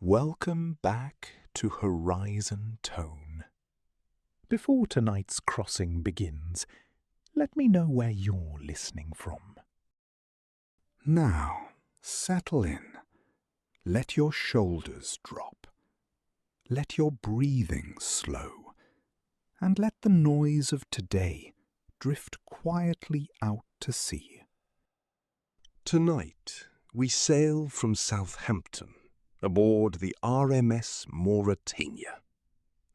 Welcome back to Horizon Tone. Before tonight's crossing begins, let me know where you're listening from. Now, settle in. Let your shoulders drop. Let your breathing slow. And let the noise of today drift quietly out to sea. Tonight, we sail from Southampton aboard the RMS Mauretania,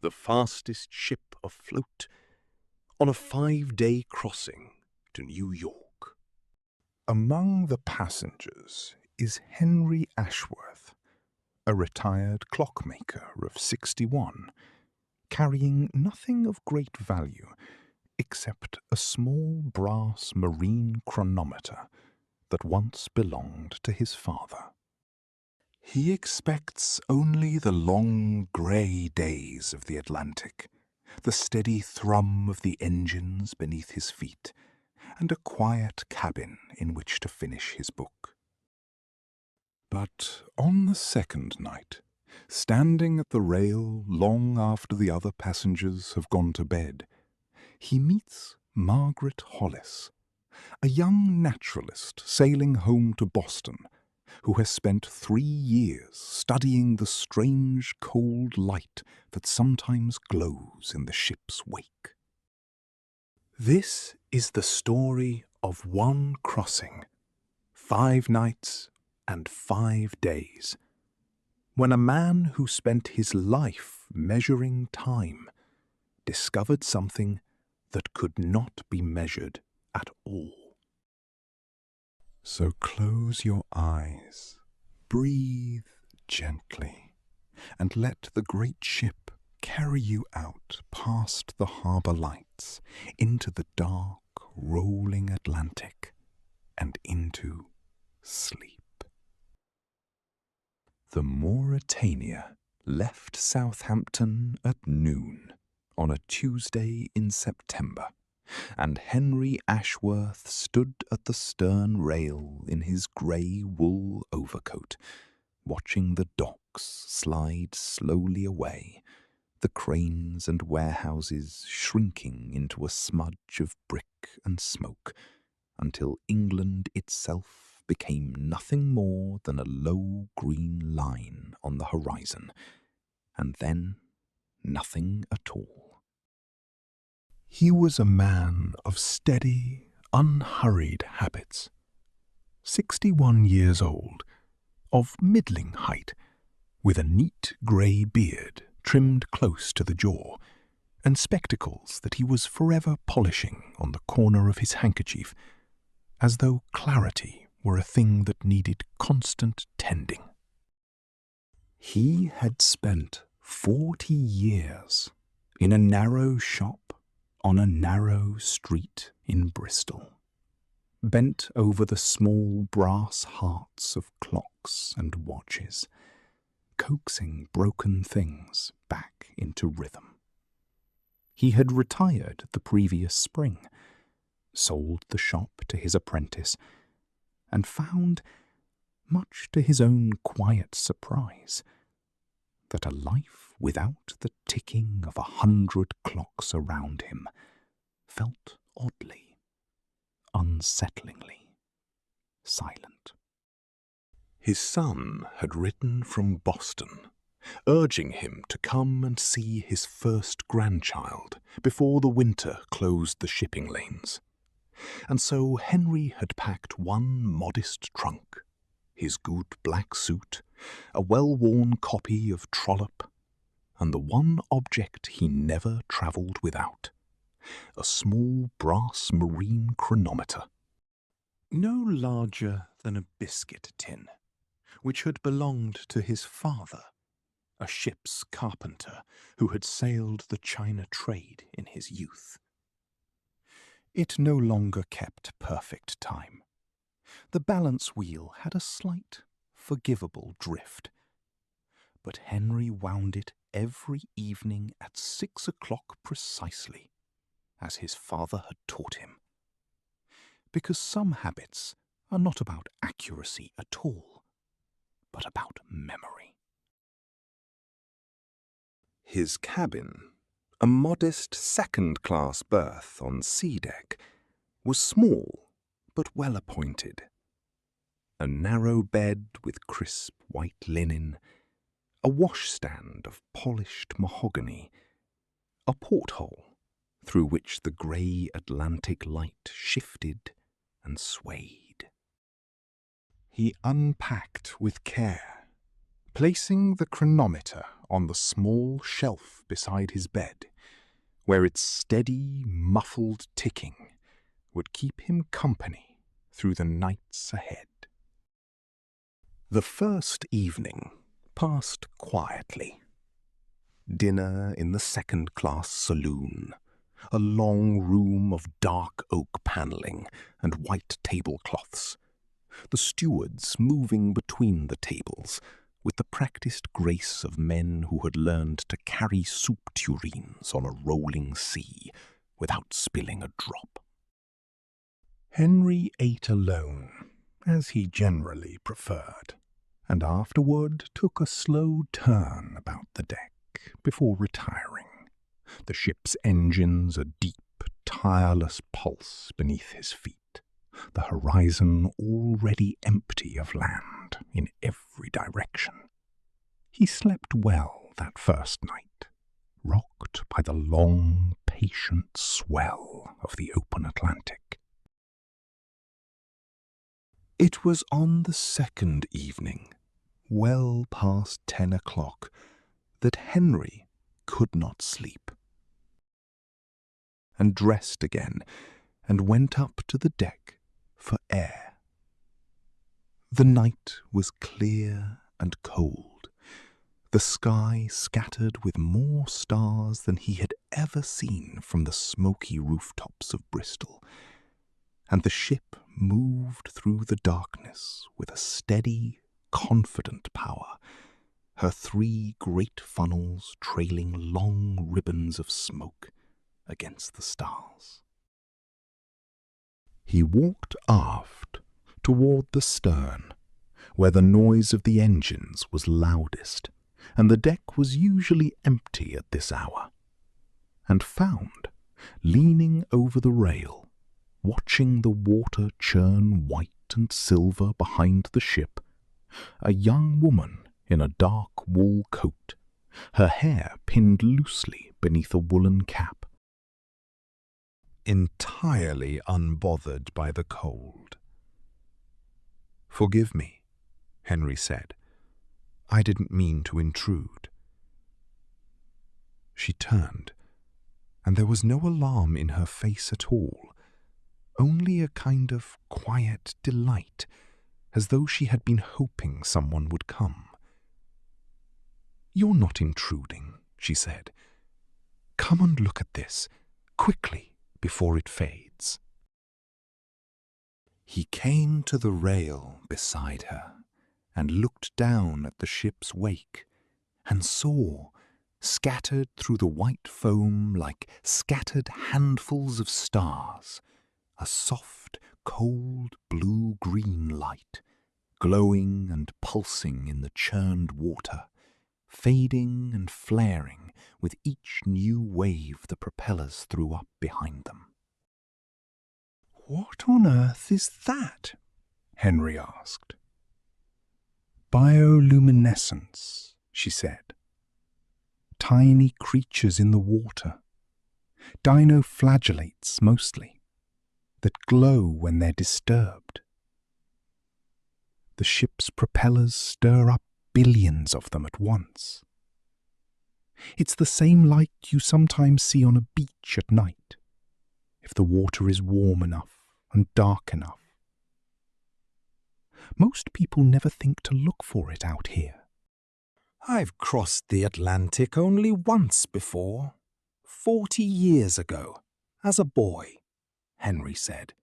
the fastest ship afloat, on a 5-day crossing to New York. Among the passengers is Henry Ashworth, a retired clockmaker of 61, carrying nothing of great value except a small brass marine chronometer that once belonged to his father. He expects only the long grey days of the Atlantic, the steady thrum of the engines beneath his feet, and a quiet cabin in which to finish his book. But on the second night, standing at the rail long after the other passengers have gone to bed, he meets Margaret Hollis, a young naturalist sailing home to Boston, who has spent 3 years studying the strange cold light that sometimes glows in the ship's wake. This is the story of one crossing, 5 nights and 5 days, when a man who spent his life measuring time discovered something that could not be measured at all. So close your eyes, breathe gently, and let the great ship carry you out past the harbour lights into the dark, rolling Atlantic and into sleep. The Mauretania left Southampton at noon on a Tuesday in September, and Henry Ashworth stood at the stern rail in his grey wool overcoat, watching the docks slide slowly away, the cranes and warehouses shrinking into a smudge of brick and smoke, until England itself became nothing more than a low green line on the horizon, and then nothing at all. He was a man of steady, unhurried habits, 61 years old, of middling height, with a neat grey beard trimmed close to the jaw, and spectacles that he was forever polishing on the corner of his handkerchief, as though clarity were a thing that needed constant tending. He had spent 40 years in a narrow shop on a narrow street in Bristol, bent over the small brass hearts of clocks and watches, coaxing broken things back into rhythm. He had retired the previous spring, sold the shop to his apprentice, and found, much to his own quiet surprise, that a life without the ticking of 100 clocks around him felt oddly, unsettlingly silent. His son had written from Boston, urging him to come and see his first grandchild before the winter closed the shipping lanes. And so Henry had packed one modest trunk, his good black suit, a well-worn copy of Trollope, and the one object he never travelled without, a small brass marine chronometer, no larger than a biscuit tin, which had belonged to his father, a ship's carpenter who had sailed the China trade in his youth. It no longer kept perfect time. The balance wheel had a slight, forgivable drift, but Henry wound it every evening at 6 o'clock precisely, as his father had taught him. Because some habits are not about accuracy at all, but about memory. His cabin, a modest second-class berth on sea deck, was small but well appointed. A narrow bed with crisp white linen, a washstand of polished mahogany, a porthole through which the grey Atlantic light shifted and swayed. He unpacked with care, placing the chronometer on the small shelf beside his bed, where its steady, muffled ticking would keep him company through the nights ahead. The first evening passed quietly. Dinner in the second-class saloon, a long room of dark oak panelling and white tablecloths, the stewards moving between the tables with the practised grace of men who had learned to carry soup tureens on a rolling sea without spilling a drop. Henry ate alone, as he generally preferred, and afterward took a slow turn about the deck before retiring, the ship's engines a deep, tireless pulse beneath his feet, the horizon already empty of land in every direction. He slept well that first night, rocked by the long, patient swell of the open Atlantic. It was on the second evening, well past 10 o'clock, that Henry could not sleep, and dressed again and went up to the deck for air. The night was clear and cold, the sky scattered with more stars than he had ever seen from the smoky rooftops of Bristol, and the ship moved through the darkness with a steady, confident power, her three great funnels trailing long ribbons of smoke against the stars. He walked aft toward the stern, where the noise of the engines was loudest, and the deck was usually empty at this hour, and found, leaning over the rail, watching the water churn white and silver behind the ship, a young woman in a dark wool coat, her hair pinned loosely beneath a woolen cap, entirely unbothered by the cold. "Forgive me," Henry said. "I didn't mean to intrude." She turned, and there was no alarm in her face at all, only a kind of quiet delight, as though she had been hoping someone would come. "You're not intruding," she said. "Come and look at this, quickly, before it fades." He came to the rail beside her and looked down at the ship's wake, and saw, scattered through the white foam like scattered handfuls of stars, a soft, cold blue-green light, glowing and pulsing in the churned water, fading and flaring with each new wave the propellers threw up behind them. "What on earth is that?" Henry asked. "Bioluminescence," she said. "Tiny creatures in the water, dinoflagellates mostly, that glow when they're disturbed. The ship's propellers stir up billions of them at once. It's the same light you sometimes see on a beach at night, if the water is warm enough and dark enough. Most people never think to look for it out here." "I've crossed the Atlantic only once before, 40 years ago, as a boy," Henry said,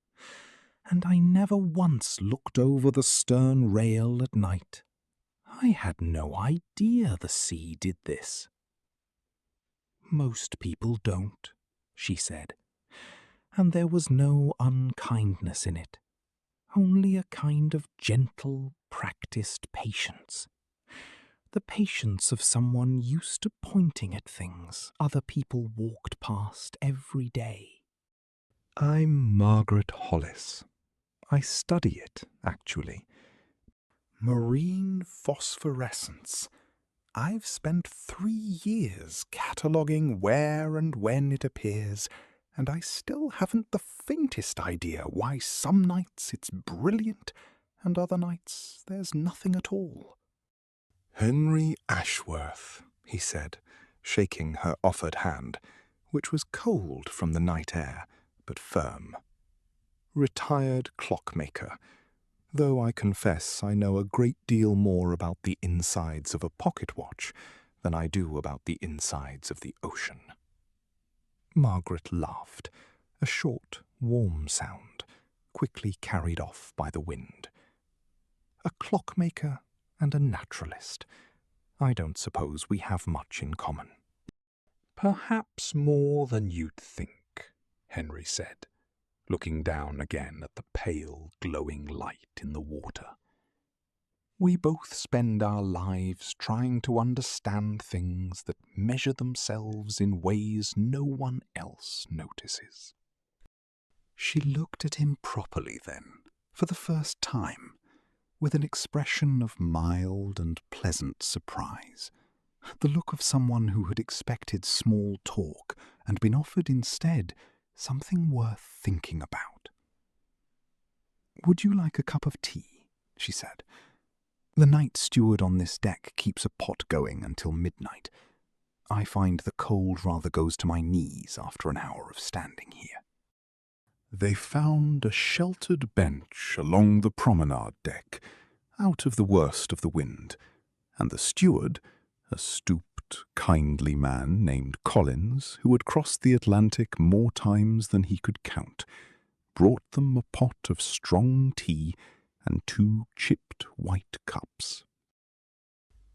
"and I never once looked over the stern rail at night. I had no idea the sea did this." "Most people don't," she said, and there was no unkindness in it, only a kind of gentle, practised patience. the patience of someone used to pointing at things other people walked past every day. I'm Margaret Hollis. I study it, actually. Marine phosphorescence. I've spent 3 years cataloguing where and when it appears, and I still haven't the faintest idea why some nights it's brilliant and other nights there's nothing at all. Henry Ashworth, he said, shaking her offered hand, which was cold from the night air, but firm. Retired clockmaker, though I confess I know a great deal more about the insides of a pocket watch than I do about the insides of the ocean. Margaret laughed, a short, warm sound, quickly carried off by the wind. A clockmaker and a naturalist. I don't suppose we have much in common. Perhaps more than you'd think, Henry said, looking down again at the pale, glowing light in the water. We both spend our lives trying to understand things that measure themselves in ways no one else notices. She looked at him properly then, for the first time, with an expression of mild and pleasant surprise, the look of someone who had expected small talk and been offered instead something worth thinking about. "Would you like a cup of tea?" she said. "The night steward on this deck keeps a pot going until midnight. I find the cold rather goes to my knees after an hour of standing here." They found a sheltered bench along the promenade deck, out of the worst of the wind, and the steward, a stooped, kindly man named Collins, who had crossed the Atlantic more times than he could count, brought them a pot of strong tea and 2 chipped white cups,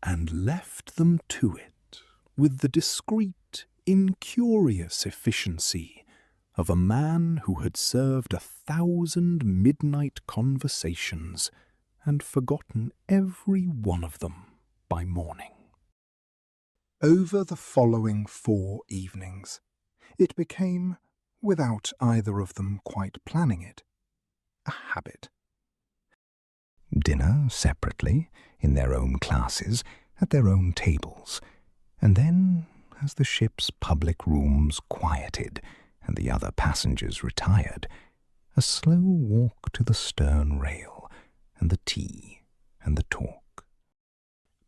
and left them to it with the discreet, incurious efficiency of a man who had served 1,000 midnight conversations and forgotten every one of them by morning. Over the following 4 evenings, it became, without either of them quite planning it, a habit. Dinner separately, in their own classes, at their own tables, and then, as the ship's public rooms quieted and the other passengers retired, a slow walk to the stern rail, and the tea and the talk.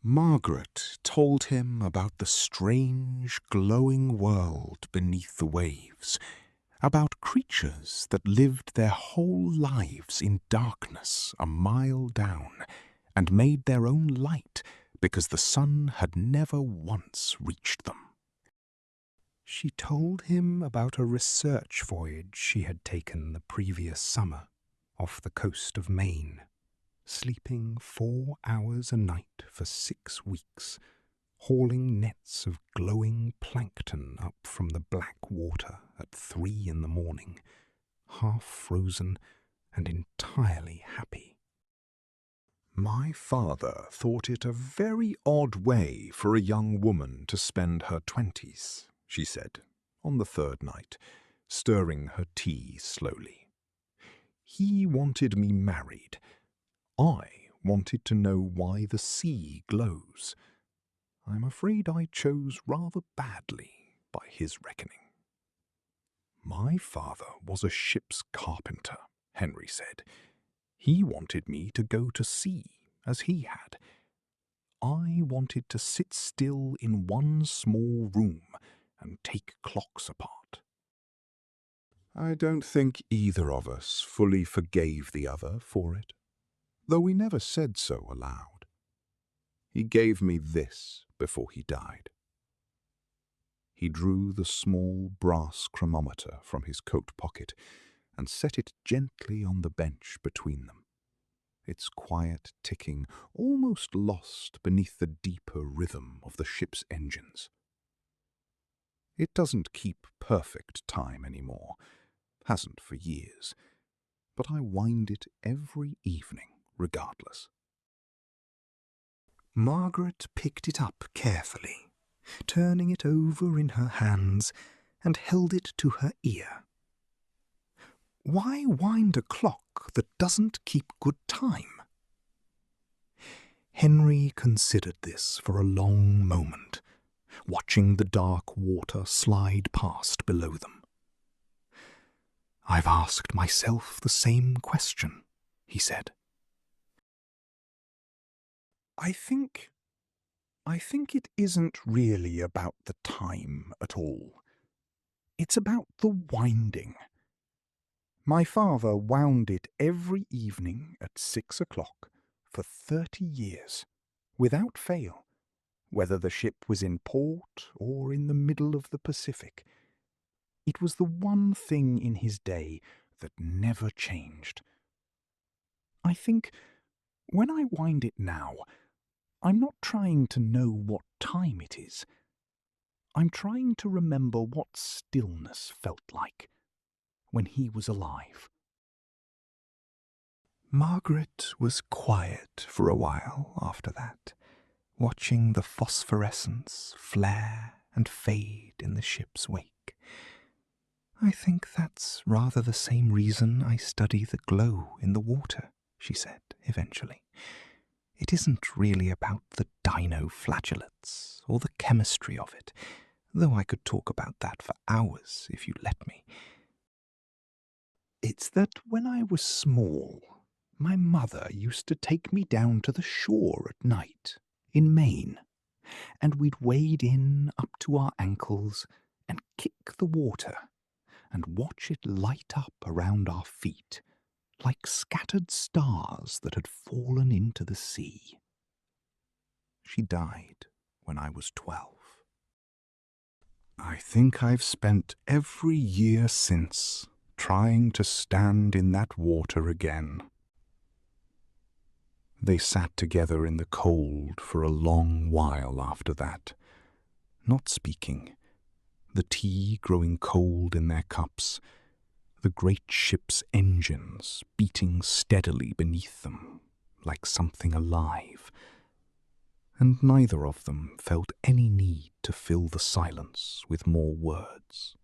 Margaret told him about the strange, glowing world beneath the waves, about creatures that lived their whole lives in darkness a mile down and made their own light because the sun had never once reached them. She told him about a research voyage she had taken the previous summer off the coast of Maine, sleeping 4 hours a night for 6 weeks, hauling nets of glowing plankton up from the black water at 3 in the morning, half frozen and entirely happy. "My father thought it a very odd way for a young woman to spend her 20s, she said, on the 3rd night, stirring her tea slowly. "He wanted me married. I wanted to know why the sea glows. I'm afraid I chose rather badly by his reckoning." "My father was a ship's carpenter," Henry said. "He wanted me to go to sea, as he had. I wanted to sit still in one small room and take clocks apart." I don't think either of us fully forgave the other for it, though we never said so aloud. He gave me this before he died. He drew the small brass chronometer from his coat pocket and set it gently on the bench between them, its quiet ticking almost lost beneath the deeper rhythm of the ship's engines. It doesn't keep perfect time anymore, hasn't for years, but I wind it every evening regardless. Margaret picked it up carefully, turning it over in her hands, and held it to her ear. Why wind a clock that doesn't keep good time? Henry considered this for a long moment, watching the dark water slide past below them. "I've asked myself the same question," he said. I think it isn't really about the time at all. It's about the winding. My father wound it every evening at 6 o'clock for 30 years, without fail, whether the ship was in port or in the middle of the Pacific. It was the one thing in his day that never changed. I think when I wind it now, I'm not trying to know what time it is. I'm trying to remember what stillness felt like when he was alive. Margaret was quiet for a while after that, watching the phosphorescence flare and fade in the ship's wake. "I think that's rather the same reason I study the glow in the water," she said eventually. "It isn't really about the dinoflagellates or the chemistry of it, though I could talk about that for hours if you let me. It's that when I was small, my mother used to take me down to the shore at night in Maine, and we'd wade in up to our ankles and kick the water and watch it light up around our feet like scattered stars that had fallen into the sea." She died when I was 12. I think I've spent every year since trying to stand in that water again. They sat together in the cold for a long while after that, not speaking, the tea growing cold in their cups, the great ship's engines beating steadily beneath them like something alive, and neither of them felt any need to fill the silence with more words.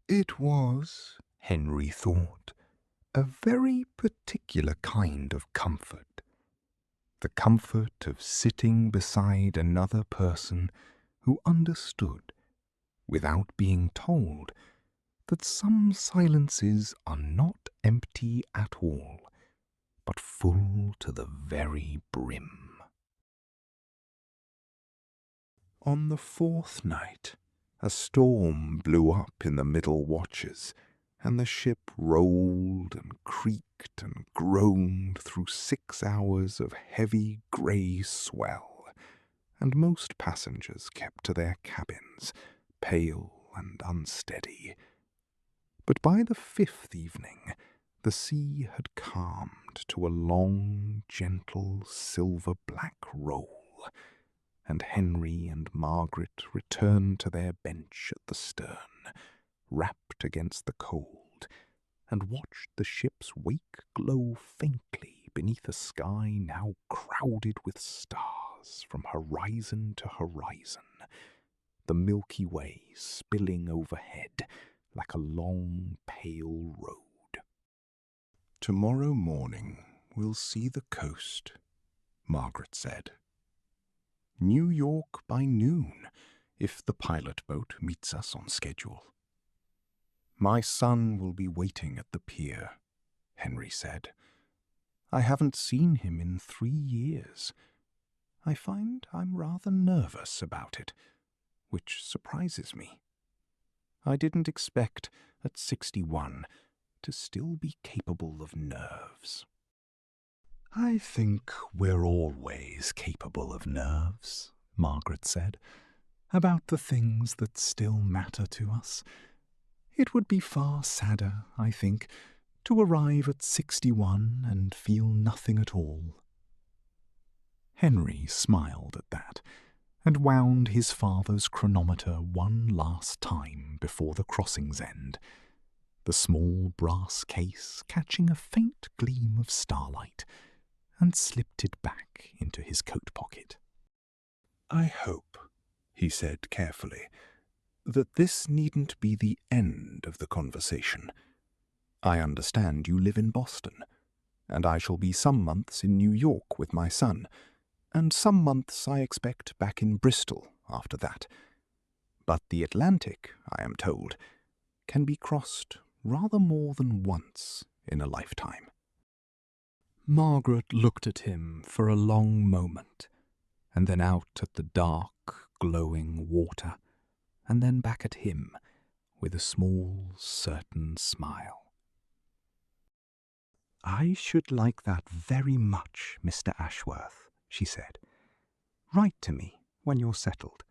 It was, Henry thought, a very particular kind of comfort. The comfort of sitting beside another person who understood, without being told, that some silences are not empty at all, but full to the very brim. On the fourth night, a storm blew up in the middle watches, and the ship rolled and creaked and groaned through 6 hours of heavy grey swell, and most passengers kept to their cabins, pale and unsteady. But by the 5th evening, the sea had calmed to a long, gentle, silver-black roll, and Henry and Margaret returned to their bench at the stern, wrapped against the cold, and watched the ship's wake glow faintly beneath a sky now crowded with stars from horizon to horizon, the Milky Way spilling overhead like a long, pale road. "Tomorrow morning we'll see the coast," Margaret said. "New York by noon, if the pilot boat meets us on schedule." "My son will be waiting at the pier," Henry said. "I haven't seen him in 3 years. I find I'm rather nervous about it, which surprises me. I didn't expect, at 61, to still be capable of nerves." "I think we're always capable of nerves," Margaret said, "about the things that still matter to us. It would be far sadder, I think, to arrive at 61 and feel nothing at all." Henry smiled at that, and wound his father's chronometer one last time before the crossing's end, the small brass case catching a faint gleam of starlight, and slipped it back into his coat pocket. "I hope," he said carefully, "that this needn't be the end of the conversation. I understand you live in Boston, and I shall be some months in New York with my son, and some months I expect back in Bristol after that. But the Atlantic, I am told, can be crossed rather more than once in a lifetime." Margaret looked at him for a long moment, and then out at the dark, glowing water, and then back at him with a small, certain smile. "I should like that very much, Mr. Ashworth," she said. "Write to me when you're settled.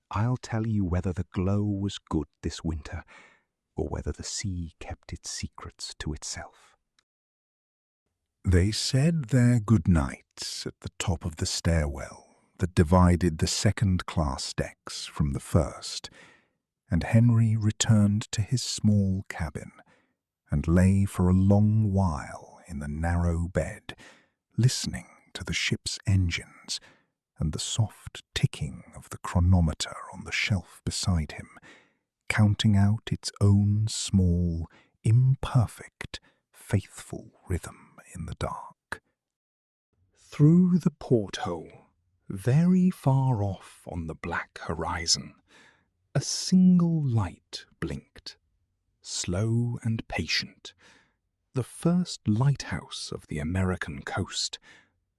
I'll tell you whether the glow was good this winter, or whether the sea kept its secrets to itself." They said their good nights at the top of the stairwell that divided the second-class decks from the first, and Henry returned to his small cabin and lay for a long while in the narrow bed, listening to the ship's engines and the soft ticking of the chronometer on the shelf beside him, counting out its own small, imperfect, faithful rhythm in the dark. Through the porthole, very far off on the black horizon, a single light blinked, slow and patient, the first lighthouse of the American coast,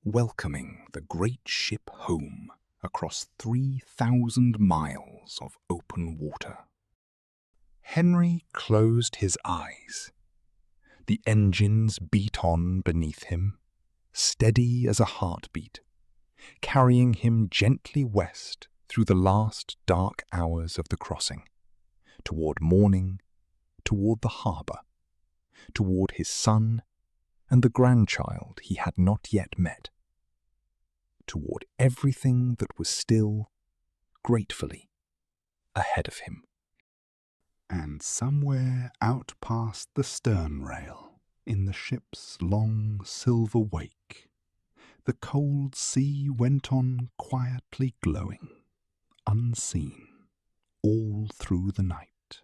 welcoming the great ship home across 3,000 miles of open water. Henry closed his eyes. The engines beat on beneath him, steady as a heartbeat, carrying him gently west through the last dark hours of the crossing, toward morning, toward the harbour, toward his son and the grandchild he had not yet met, toward everything that was still, gratefully, ahead of him. And somewhere out past the stern rail, in the ship's long silver wake, the cold sea went on quietly glowing, unseen, all through the night.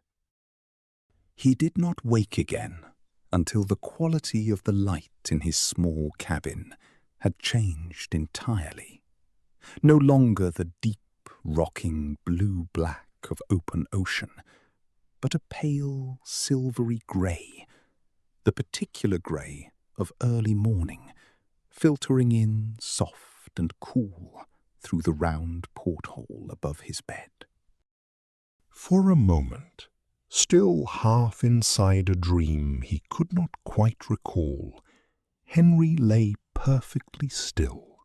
He did not wake again until the quality of the light in his small cabin had changed entirely. No longer the deep, rocking blue-black of open ocean, but a pale, silvery grey, the particular grey of early morning, filtering in soft and cool through the round porthole above his bed. For a moment, still half inside a dream he could not quite recall, Henry lay perfectly still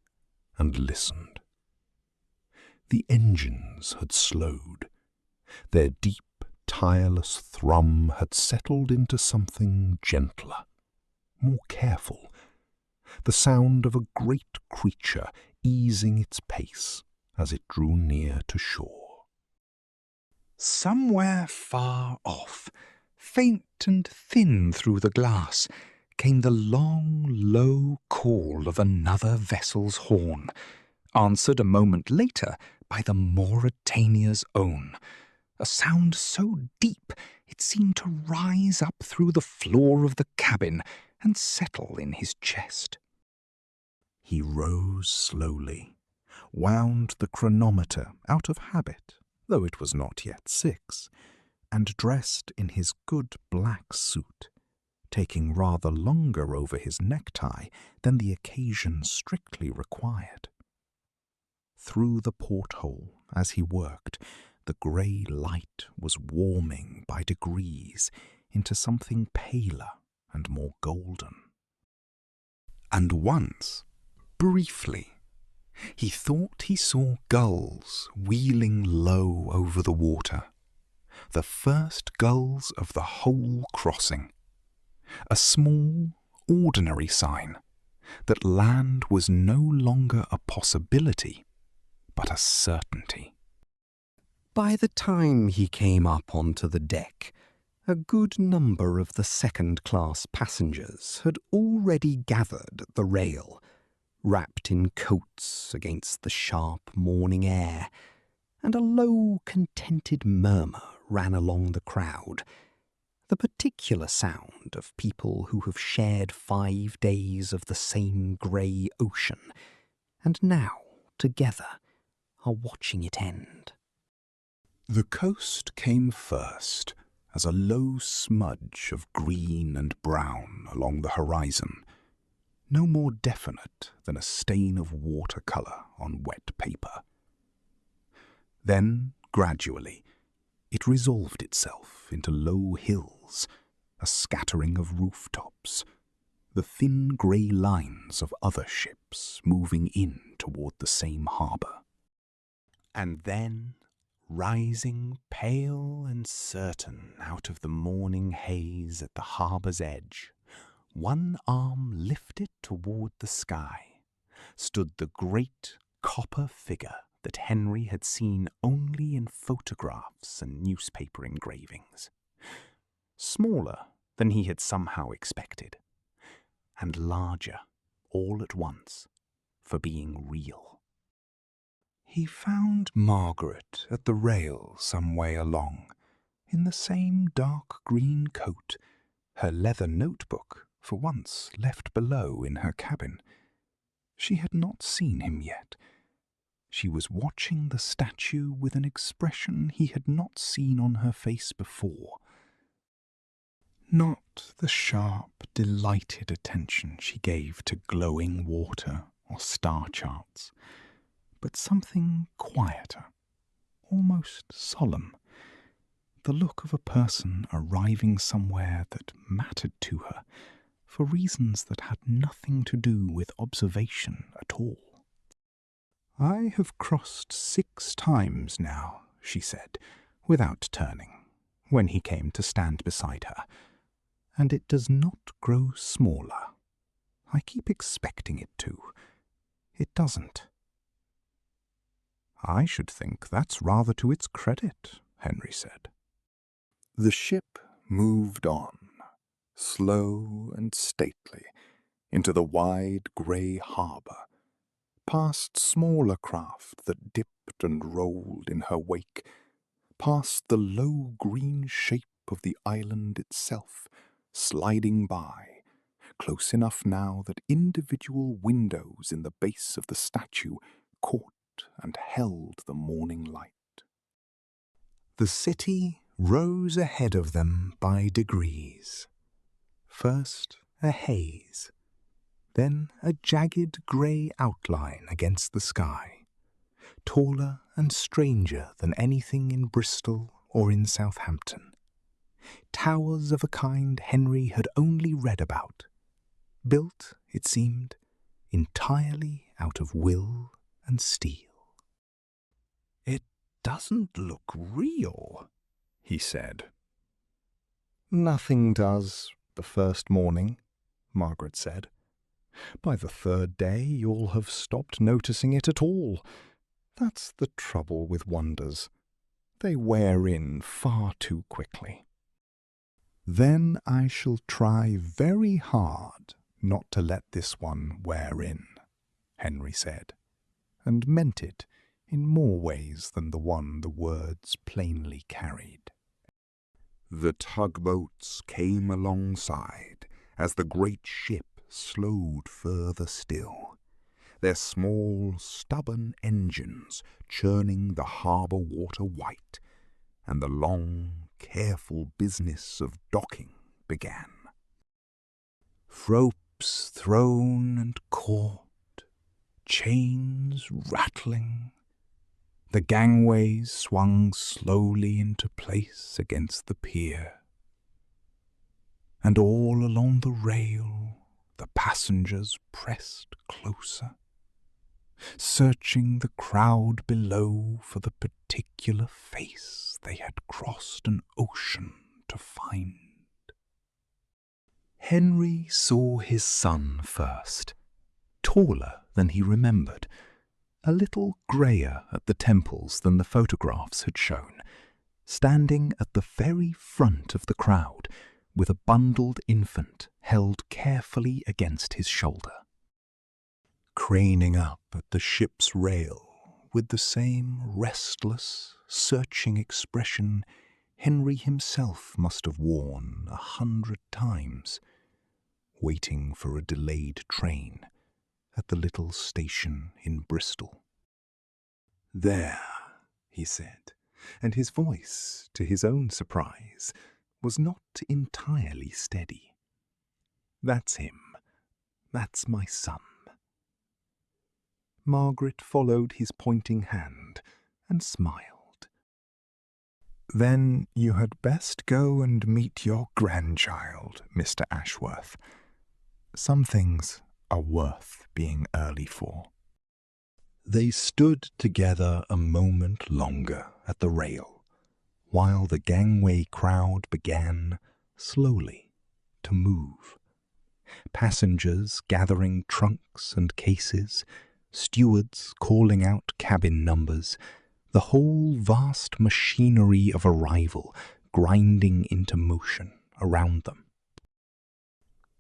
and listened. The engines had slowed. Their deep, tireless thrum had settled into something gentler, more careful, the sound of a great creature easing its pace as it drew near to shore. Somewhere far off, faint and thin through the glass, came the long, low call of another vessel's horn, answered a moment later by the Mauretania's own, a sound so deep it seemed to rise up through the floor of the cabin and settle in his chest. He rose slowly, wound the chronometer out of habit, though it was not yet 6, and dressed in his good black suit, taking rather longer over his necktie than the occasion strictly required. Through the porthole, as he worked, the grey light was warming by degrees into something paler and more golden. And once, briefly, he thought he saw gulls wheeling low over the water, the first gulls of the whole crossing, a small, ordinary sign that land was no longer a possibility, but a certainty. By the time he came up onto the deck, a good number of the second-class passengers had already gathered at the rail, wrapped in coats against the sharp morning air, and a low, contented murmur ran along the crowd, the particular sound of people who have shared 5 days of the same grey ocean, and now, together, are watching it end. The coast came first, as a low smudge of green and brown along the horizon, no more definite than a stain of watercolour on wet paper. Then, gradually, it resolved itself into low hills, a scattering of rooftops, the thin grey lines of other ships moving in toward the same harbour. And then, rising pale and certain out of the morning haze at the harbour's edge, one arm lifted toward the sky, stood the great copper figure that Henry had seen only in photographs and newspaper engravings, smaller than he had somehow expected, and larger all at once for being real. He found Margaret at the rail some way along, in the same dark green coat, her leather notebook for once left below in her cabin. She had not seen him yet. She was watching the statue with an expression he had not seen on her face before. Not the sharp, delighted attention she gave to glowing water or star charts, but something quieter, almost solemn, the look of a person arriving somewhere that mattered to her for reasons that had nothing to do with observation at all. "I have crossed 6 times now," she said, without turning, when he came to stand beside her, "and it does not grow smaller. I keep expecting it to. It doesn't." "I should think that's rather to its credit," Henry said. The ship moved on, slow and stately, into the wide grey harbour, past smaller craft that dipped and rolled in her wake, past the low green shape of the island itself, sliding by, close enough now that individual windows in the base of the statue caught and held the morning light. The city rose ahead of them by degrees. First a haze, then a jagged grey outline against the sky, taller and stranger than anything in Bristol or in Southampton. Towers of a kind Henry had only read about, built, it seemed, entirely out of will and steel. "It doesn't look real," he said. "Nothing does, the first morning," Margaret said. "By the 3rd day you'll have stopped noticing it at all. That's the trouble with wonders. They wear in far too quickly." "Then I shall try very hard not to let this one wear in," Henry said, and meant it in more ways than the one the words plainly carried. The tugboats came alongside as the great ship slowed further still, their small, stubborn engines churning the harbour water white, and the long, careful business of docking began. Ropes thrown and caught, chains rattling, the gangways swung slowly into place against the pier, and all along the rail the passengers pressed closer, searching the crowd below for the particular face they had crossed an ocean to find. Henry saw his son first, taller than he remembered, a little greyer at the temples than the photographs had shown, standing at the very front of the crowd with a bundled infant held carefully against his shoulder. craning up at the ship's rail with the same restless, searching expression Henry himself must have worn 100 times, waiting for a delayed train at the little station in Bristol. "There," he said, and his voice, to his own surprise, was not entirely steady. "That's him. That's my son." Margaret followed his pointing hand and smiled. "Then you had best go and meet your grandchild, Mr. Ashworth. Some things are worth being early for." They stood together a moment longer at the rail, while the gangway crowd began, slowly, to move. Passengers gathering trunks and cases, stewards calling out cabin numbers, the whole vast machinery of arrival grinding into motion around them.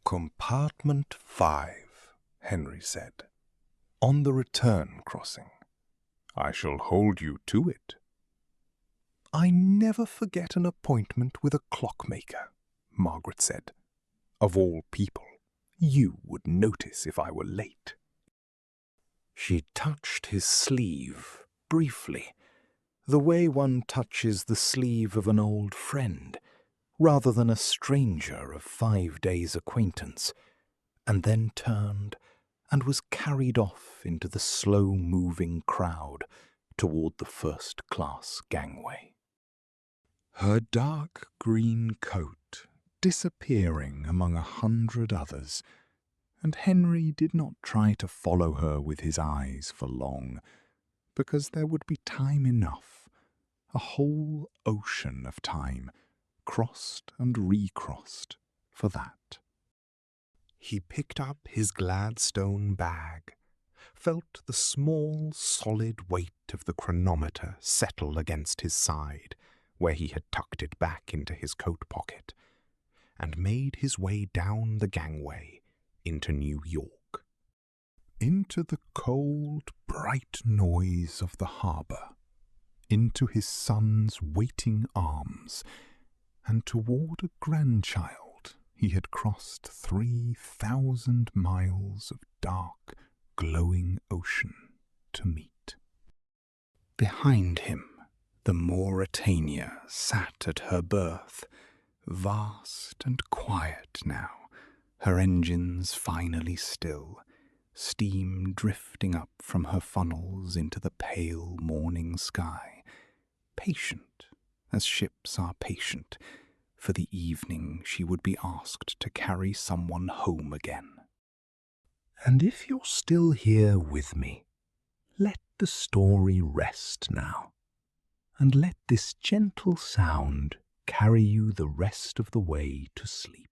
"Compartment 5, Henry said, "on the return crossing. I shall hold you to it." "I never forget an appointment with a clockmaker," Margaret said. "Of all people, you would notice if I were late." She touched his sleeve, briefly, the way one touches the sleeve of an old friend, rather than a stranger of 5 days' acquaintance, and then turned and was carried off into the slow-moving crowd toward the first-class gangway. Her dark green coat disappearing among 100 others, and Henry did not try to follow her with his eyes for long, because there would be time enough, a whole ocean of time, crossed and recrossed, for that. He picked up his Gladstone bag, felt the small, solid weight of the chronometer settle against his side, where he had tucked it back into his coat pocket, and made his way down the gangway into New York. Into the cold, bright noise of the harbour, into his son's waiting arms, and toward a grandchild he had crossed 3,000 miles of dark, glowing ocean to meet. Behind him, the Mauretania sat at her berth, vast and quiet now, her engines finally still, steam drifting up from her funnels into the pale morning sky, patient as ships are patient, for the evening she would be asked to carry someone home again. And if you're still here with me, let the story rest now, and let this gentle sound carry you the rest of the way to sleep.